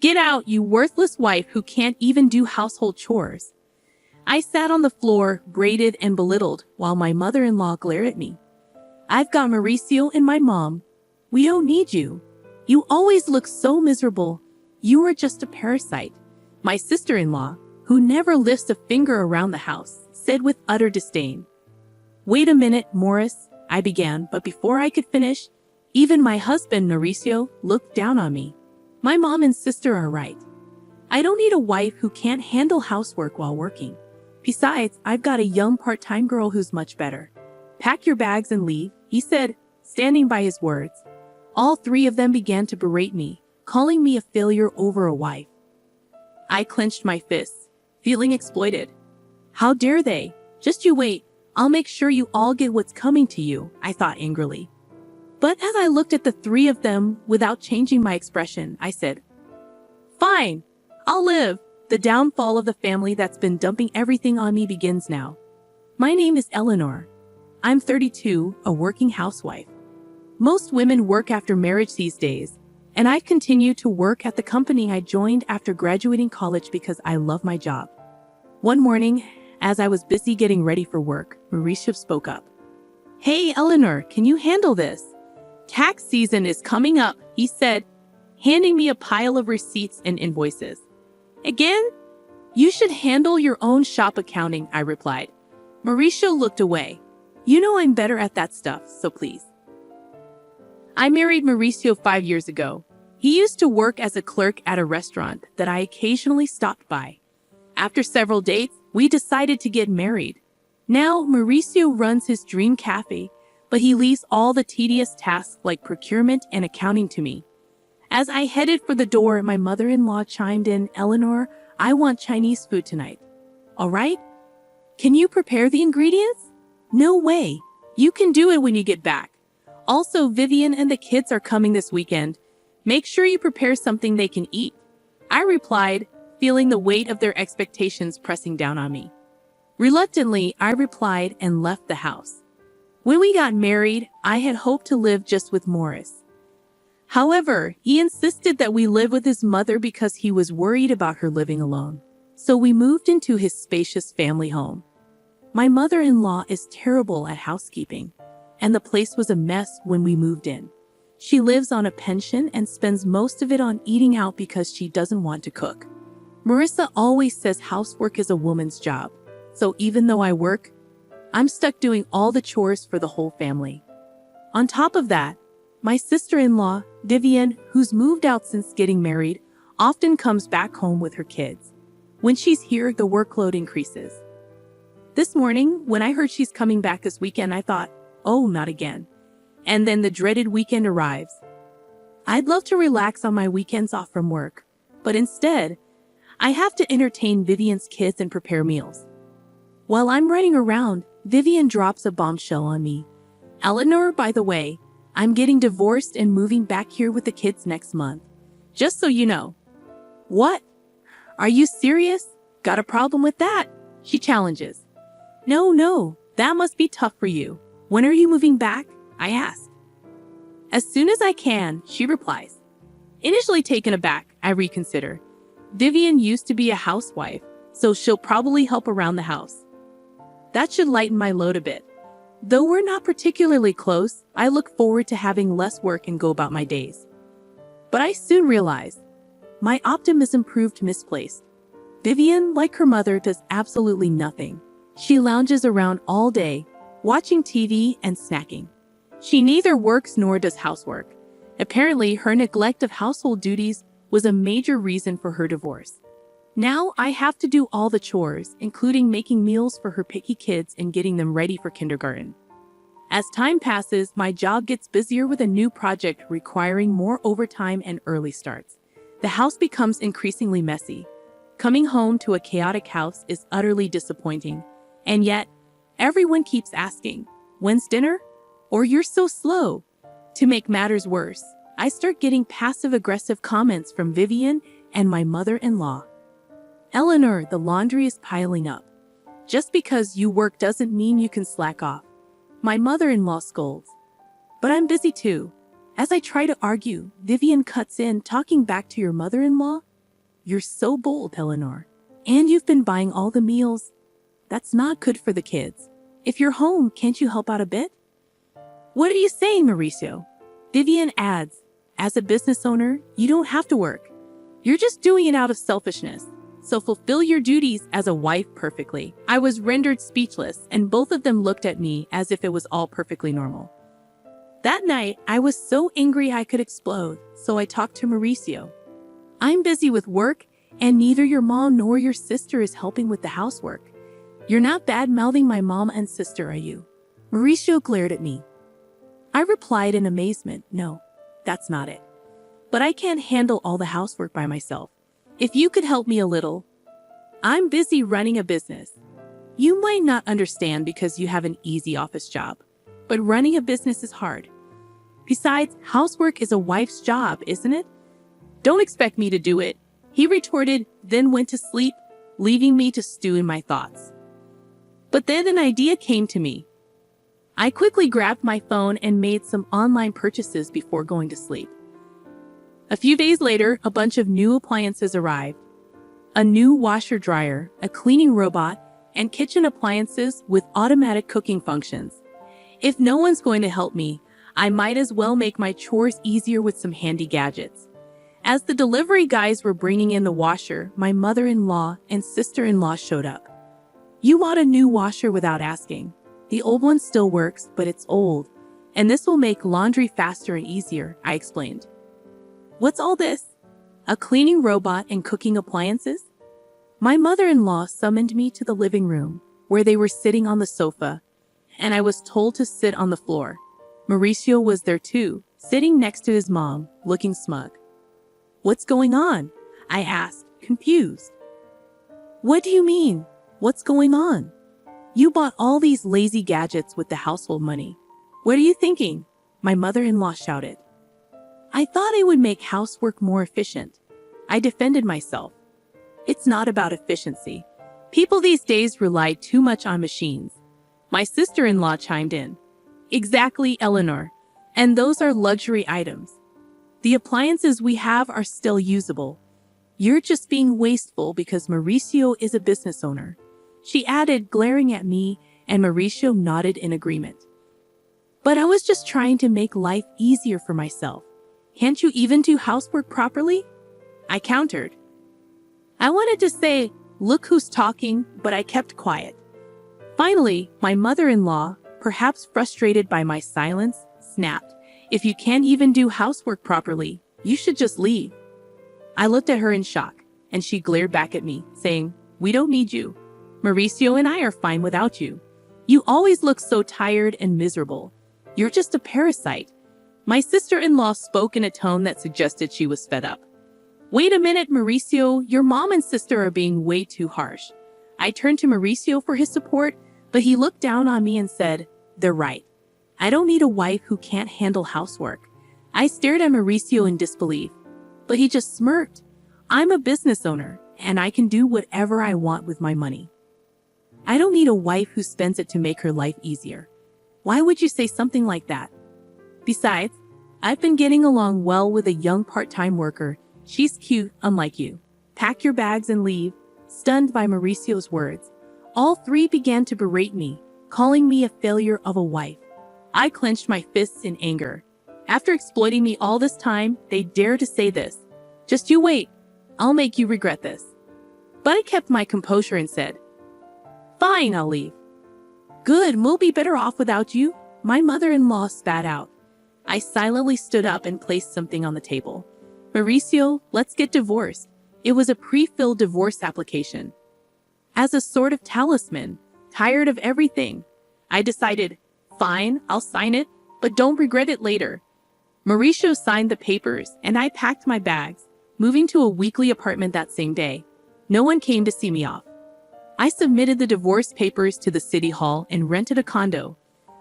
Get out, you worthless wife who can't even do household chores. I sat on the floor, braided and belittled, while my mother-in-law glared at me. I've got Mauricio and my mom. We don't need you. You always look so miserable. You are just a parasite. My sister-in-law, who never lifts a finger around the house, said with utter disdain. Wait a minute, Morris, I began, but before I could finish, even my husband, Mauricio, looked down on me. My mom and sister are right. I don't need a wife who can't handle housework while working. Besides, I've got a young part-time girl who's much better. Pack your bags and leave, he said, standing by his words. All three of them began to berate me, calling me a failure over a wife. I clenched my fists, feeling exploited. How dare they? Just you wait. I'll make sure you all get what's coming to you, I thought angrily. But as I looked at the three of them without changing my expression, I said, Fine, I'll live. The downfall of the family that's been dumping everything on me begins now. My name is Eleanor. I'm 32, a working housewife. Most women work after marriage these days, and I continue to work at the company I joined after graduating college because I love my job. One morning, as I was busy getting ready for work, Mauricio spoke up. Hey, Eleanor, can you handle this? Tax season is coming up, he said, handing me a pile of receipts and invoices. Again? You should handle your own shop accounting, I replied. Mauricio looked away. You know I'm better at that stuff, so please. I married Mauricio 5 years ago. He used to work as a clerk at a restaurant that I occasionally stopped by. After several dates, we decided to get married. Now, Mauricio runs his dream cafe, but he leaves all the tedious tasks like procurement and accounting to me. As I headed for the door, my mother-in-law chimed in, Eleanor, I want Chinese food tonight. All right? Can you prepare the ingredients? No way. You can do it when you get back. Also, Vivian and the kids are coming this weekend. Make sure you prepare something they can eat. I replied, feeling the weight of their expectations pressing down on me. Reluctantly, I replied and left the house. When we got married, I had hoped to live just with Morris. However, he insisted that we live with his mother because he was worried about her living alone. So we moved into his spacious family home. My mother-in-law is terrible at housekeeping, and the place was a mess when we moved in. She lives on a pension and spends most of it on eating out because she doesn't want to cook. Marissa always says housework is a woman's job, so even though I work, I'm stuck doing all the chores for the whole family. On top of that, my sister-in-law, Vivian, who's moved out since getting married, often comes back home with her kids. When she's here, the workload increases. This morning, when I heard she's coming back this weekend, I thought, oh, not again. And then the dreaded weekend arrives. I'd love to relax on my weekends off from work, but instead, I have to entertain Vivian's kids and prepare meals. While I'm running around, Vivian drops a bombshell on me. Eleanor, by the way, I'm getting divorced and moving back here with the kids next month. Just so you know. What? Are you serious? Got a problem with that? She challenges. No, that must be tough for you. When are you moving back? I ask. As soon as I can, she replies. Initially taken aback, I reconsider. Vivian used to be a housewife, so she'll probably help around the house. That should lighten my load a bit. Though we're not particularly close, I look forward to having less work and go about my days. But I soon realized my optimism proved misplaced. Vivian, like her mother, does absolutely nothing. She lounges around all day, watching TV and snacking. She neither works nor does housework. Apparently, her neglect of household duties was a major reason for her divorce. Now I have to do all the chores, including making meals for her picky kids and getting them ready for kindergarten. As time passes, my job gets busier with a new project requiring more overtime and early starts. The house becomes increasingly messy. Coming home to a chaotic house is utterly disappointing. And yet, everyone keeps asking, when's dinner? Or you're so slow. To make matters worse, I start getting passive-aggressive comments from Vivian and my mother-in-law. Eleanor, the laundry is piling up. Just because you work doesn't mean you can slack off. My mother-in-law scolds. But I'm busy too. As I try to argue, Vivian cuts in, talking back to your mother-in-law? You're so bold, Eleanor. And you've been buying all the meals. That's not good for the kids. If you're home, can't you help out a bit? What are you saying, Mauricio? Vivian adds, as a business owner, you don't have to work. You're just doing it out of selfishness. So fulfill your duties as a wife perfectly. I was rendered speechless, and both of them looked at me as if it was all perfectly normal. That night, I was so angry I could explode, so I talked to Mauricio. I'm busy with work, and neither your mom nor your sister is helping with the housework. You're not bad-mouthing my mom and sister, are you? Mauricio glared at me. I replied in amazement, no, that's not it. But I can't handle all the housework by myself. If you could help me a little. I'm busy running a business. You might not understand because you have an easy office job, but running a business is hard. Besides, housework is a wife's job, isn't it? Don't expect me to do it, he retorted, then went to sleep, leaving me to stew in my thoughts. But then an idea came to me. I quickly grabbed my phone and made some online purchases before going to sleep. A few days later, a bunch of new appliances arrived. A new washer-dryer, a cleaning robot, and kitchen appliances with automatic cooking functions. If no one's going to help me, I might as well make my chores easier with some handy gadgets. As the delivery guys were bringing in the washer, my mother-in-law and sister-in-law showed up. You bought a new washer without asking. The old one still works, but it's old, and this will make laundry faster and easier, I explained. What's all this? A cleaning robot and cooking appliances? My mother-in-law summoned me to the living room, where they were sitting on the sofa, and I was told to sit on the floor. Mauricio was there too, sitting next to his mom, looking smug. What's going on? I asked, confused. What do you mean? What's going on? You bought all these lazy gadgets with the household money. What are you thinking? My mother-in-law shouted. I thought it would make housework more efficient. I defended myself. It's not about efficiency. People these days rely too much on machines. My sister-in-law chimed in. Exactly, Eleanor. And those are luxury items. The appliances we have are still usable. You're just being wasteful because Mauricio is a business owner. She added, glaring at me, and Mauricio nodded in agreement. But I was just trying to make life easier for myself. Can't you even do housework properly? I countered. I wanted to say, look who's talking, but I kept quiet. Finally, my mother-in-law, perhaps frustrated by my silence, snapped, if you can't even do housework properly, you should just leave. I looked at her in shock, and she glared back at me, saying, we don't need you. Mauricio and I are fine without you. You always look so tired and miserable. You're just a parasite. My sister-in-law spoke in a tone that suggested she was fed up. Wait a minute, Mauricio, your mom and sister are being way too harsh. I turned to Mauricio for his support, but he looked down on me and said, they're right. I don't need a wife who can't handle housework. I stared at Mauricio in disbelief, but he just smirked. I'm a business owner, and I can do whatever I want with my money. I don't need a wife who spends it to make her life easier. Why would you say something like that? Besides, I've been getting along well with a young part-time worker. She's cute, unlike you. Pack your bags and leave. Stunned by Mauricio's words, all three began to berate me, calling me a failure of a wife. I clenched my fists in anger. After exploiting me all this time, they dare to say this. Just you wait. I'll make you regret this. But I kept my composure and said, fine, I'll leave. Good, we'll be better off without you, my mother-in-law spat out. I silently stood up and placed something on the table. Mauricio, let's get divorced. It was a pre-filled divorce application. As a sort of talisman, tired of everything, I decided, fine, I'll sign it, but don't regret it later. Mauricio signed the papers and I packed my bags, moving to a weekly apartment that same day. No one came to see me off. I submitted the divorce papers to the city hall and rented a condo.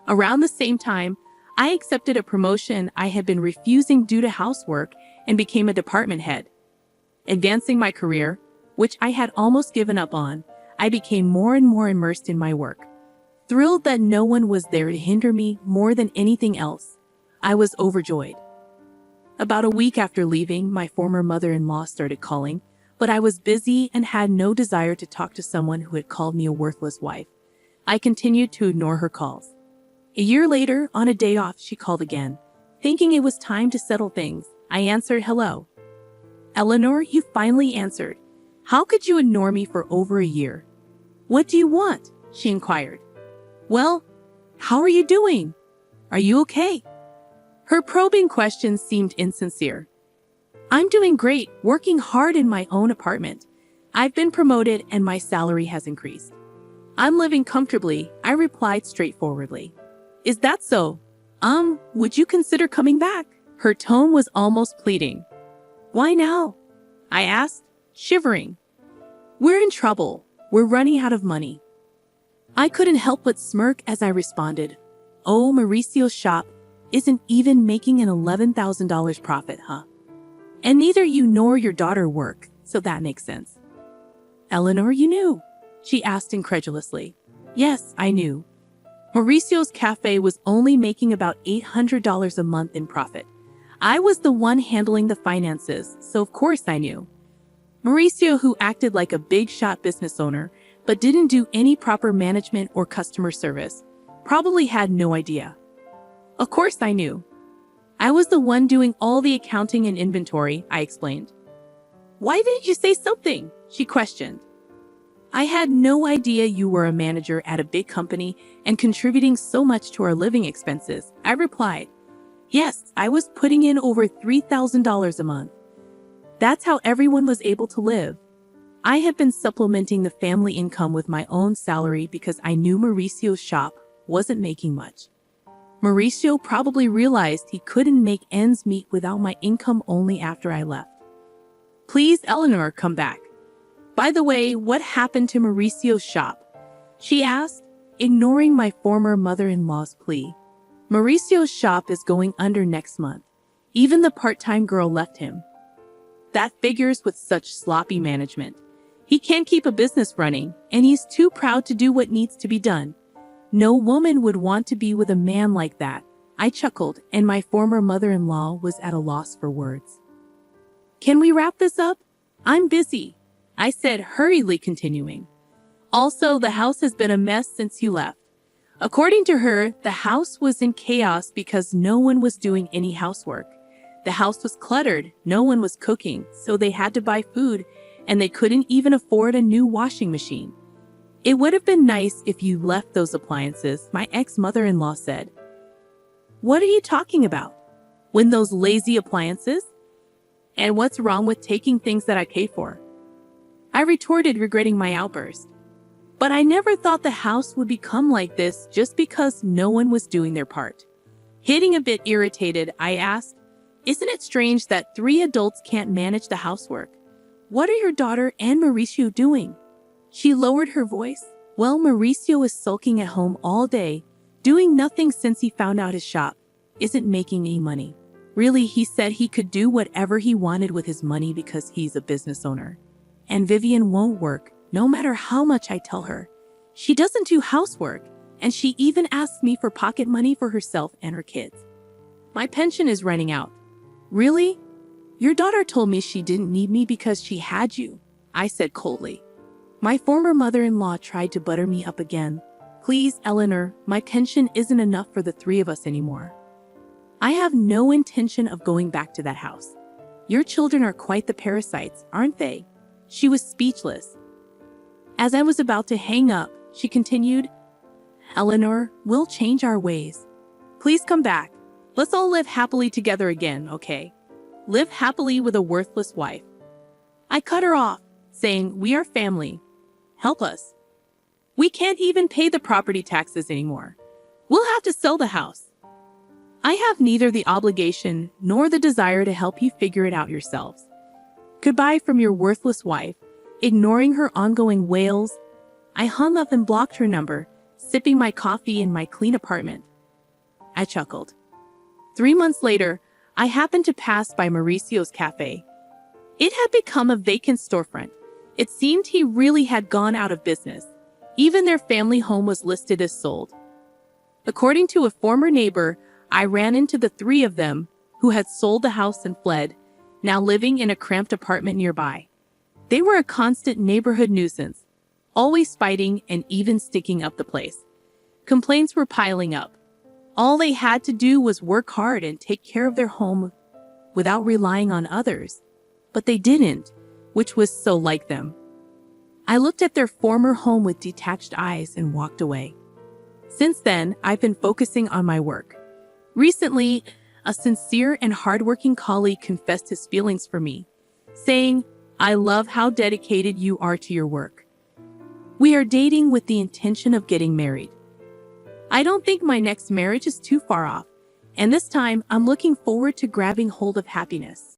Around the same time, I accepted a promotion I had been refusing due to housework and became a department head. Advancing my career, which I had almost given up on, I became more and more immersed in my work. Thrilled that no one was there to hinder me more than anything else, I was overjoyed. About a week after leaving, my former mother-in-law started calling, but I was busy and had no desire to talk to someone who had called me a worthless wife. I continued to ignore her calls. A year later, on a day off, she called again. Thinking it was time to settle things, I answered, "Hello." "Eleanor, you finally answered. How could you ignore me for over a year?" "What do you want?" she inquired. "Well, how are you doing? Are you okay?" Her probing questions seemed insincere. "I'm doing great, working hard in my own apartment. I've been promoted and my salary has increased. I'm living comfortably," I replied straightforwardly. "Is that so? Would you consider coming back?" Her tone was almost pleading. "Why now?" I asked, shivering. "We're in trouble. We're running out of money." I couldn't help but smirk as I responded, "Oh, Mauricio's shop isn't even making an $11,000 profit, huh? And neither you nor your daughter work, so that makes sense." "Eleanor, you knew?" she asked incredulously. Yes, I knew. Mauricio's cafe was only making about $800 a month in profit. I was the one handling the finances, so of course I knew. Mauricio, who acted like a big-shot business owner, but didn't do any proper management or customer service, probably had no idea. Of course I knew. I was the one doing all the accounting and inventory, I explained. "Why didn't you say something?" she questioned. "I had no idea you were a manager at a big company and contributing so much to our living expenses," I replied. "Yes, I was putting in over $3,000 a month. That's how everyone was able to live. I had been supplementing the family income with my own salary because I knew Mauricio's shop wasn't making much. Mauricio probably realized he couldn't make ends meet without my income only after I left. Please, Eleanor, come back. By the way, what happened to Mauricio's shop?" she asked, ignoring my former mother-in-law's plea. "Mauricio's shop is going under next month. Even the part-time girl left him. That figures with such sloppy management. He can't keep a business running, and he's too proud to do what needs to be done. No woman would want to be with a man like that." I chuckled, and my former mother-in-law was at a loss for words. "Can we wrap this up? I'm busy," I said, hurriedly continuing. "Also, the house has been a mess since you left." According to her, the house was in chaos because no one was doing any housework. The house was cluttered, no one was cooking, so they had to buy food, and they couldn't even afford a new washing machine. "It would have been nice if you left those appliances," my ex-mother-in-law said. "What are you talking about? When those lazy appliances? And what's wrong with taking things that I pay for?" I retorted, regretting my outburst. But I never thought the house would become like this just because no one was doing their part. Getting a bit irritated, I asked, "Isn't it strange that 3 adults can't manage the housework? What are your daughter and Mauricio doing?" She lowered her voice. "Well, Mauricio is sulking at home all day, doing nothing since he found out his shop isn't making any money. Really, he said he could do whatever he wanted with his money because he's a business owner. And Vivian won't work, no matter how much I tell her. She doesn't do housework, and she even asks me for pocket money for herself and her kids. My pension is running out." "Really? Your daughter told me she didn't need me because she had you," I said coldly. My former mother-in-law tried to butter me up again. "Please, Eleanor, my pension isn't enough for the 3 of us anymore. I have no intention of going back to that house. Your children are quite the parasites, aren't they?" She was speechless. As I was about to hang up, she continued, "Eleanor, we'll change our ways. Please come back. Let's all live happily together again, okay? Live happily with a worthless wife." I cut her off, saying, "We are family. Help us. We can't even pay the property taxes anymore. We'll have to sell the house. I have neither the obligation nor the desire to help you figure it out yourselves. Goodbye from your worthless wife." Ignoring her ongoing wails, I hung up and blocked her number, sipping my coffee in my clean apartment. I chuckled. 3 months later, I happened to pass by Mauricio's cafe. It had become a vacant storefront. It seemed he really had gone out of business. Even their family home was listed as sold. According to a former neighbor, I ran into the 3 of them, who had sold the house and fled, now living in a cramped apartment nearby. They were a constant neighborhood nuisance, always fighting and even sticking up the place. Complaints were piling up. All they had to do was work hard and take care of their home without relying on others. But they didn't, which was so like them. I looked at their former home with detached eyes and walked away. Since then, I've been focusing on my work. Recently, a sincere and hardworking colleague confessed his feelings for me, saying, "I love how dedicated you are to your work. We are dating with the intention of getting married. I don't think my next marriage is too far off, and this time I'm looking forward to grabbing hold of happiness."